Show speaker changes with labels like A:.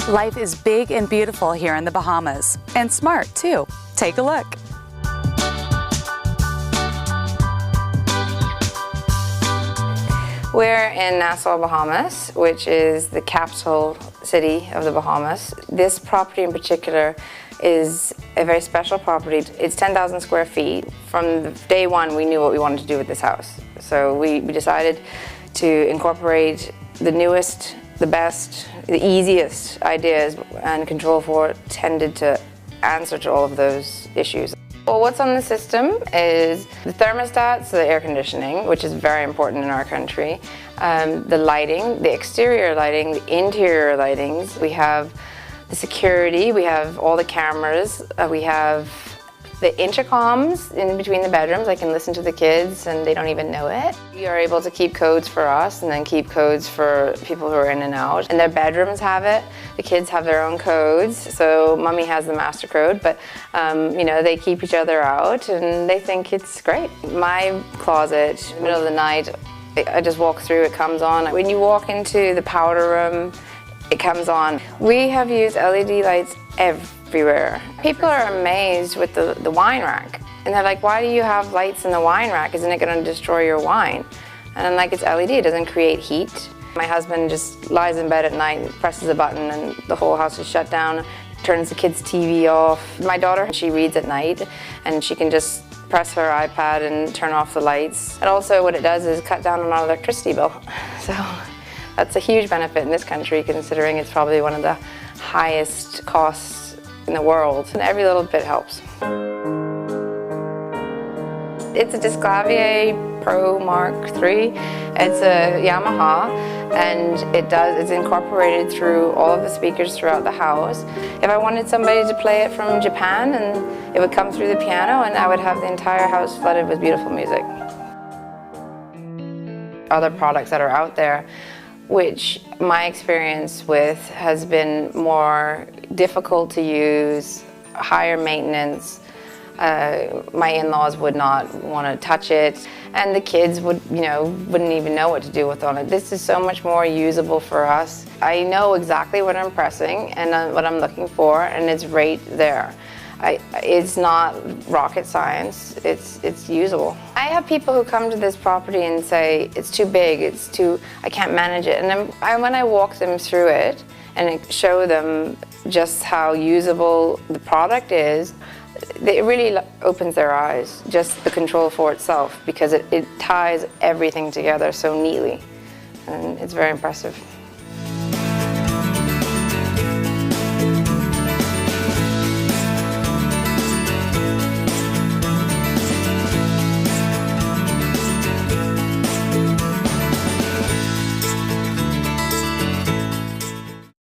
A: Life is big and beautiful here in the Bahamas, and smart too. Take a look.
B: We're in Nassau, Bahamas, which is the capital city of the Bahamas. This property in particular is a very special property. It's 10,000 square feet. From day one, we knew what we wanted to do with this house. So we decided to incorporate the newest, the best, the easiest ideas, and Control 4 tended to answer to all of those issues. Well, what's on the system is the thermostats, the air conditioning, which is very important in our country, the lighting, the exterior lighting, the interior lightings. We have the security, we have all the cameras, we have the intercoms in between the bedrooms. I can listen to the kids and they don't even know it. We are able to keep codes for us and then keep codes for people who are in and out. And their bedrooms have it. The kids have their own codes. So mommy has the master code, but you know, they keep each other out and they think it's great. My closet, in the middle of the night, I just walk through, it comes on. When you walk into the powder room, it comes on. We have used LED lights everywhere. People are amazed with the wine rack. And they're like, why do you have lights in the wine rack? Isn't it going to destroy your wine? And I'm like, it's LED, it doesn't create heat. My husband just lies in bed at night and presses a button and the whole house is shut down, turns the kids' TV off. My daughter, she reads at night and she can just press her iPad and turn off the lights. And also what it does is cut down on our electricity bill. So that's a huge benefit in this country, considering it's probably one of the highest costs in the world. And every little bit helps. It's a Disclavier Pro Mark III. It's a Yamaha, and it's incorporated through all of the speakers throughout the house. If I wanted somebody to play it from Japan, and it would come through the piano, and I would have the entire house flooded with beautiful music. Other products that are out there, which my experience with has been more difficult to use, higher maintenance. My in-laws would not want to touch it, and the kids wouldn't even know what to do with it. This is so much more usable for us. I know exactly what I'm pressing and what I'm looking for, and it's right there. It's not rocket science, it's usable. I have people who come to this property and say, it's too big, I can't manage it. And when I walk them through it and show them just how usable the product is, it really opens their eyes, just the Control 4 itself, because it ties everything together so neatly. And it's very impressive.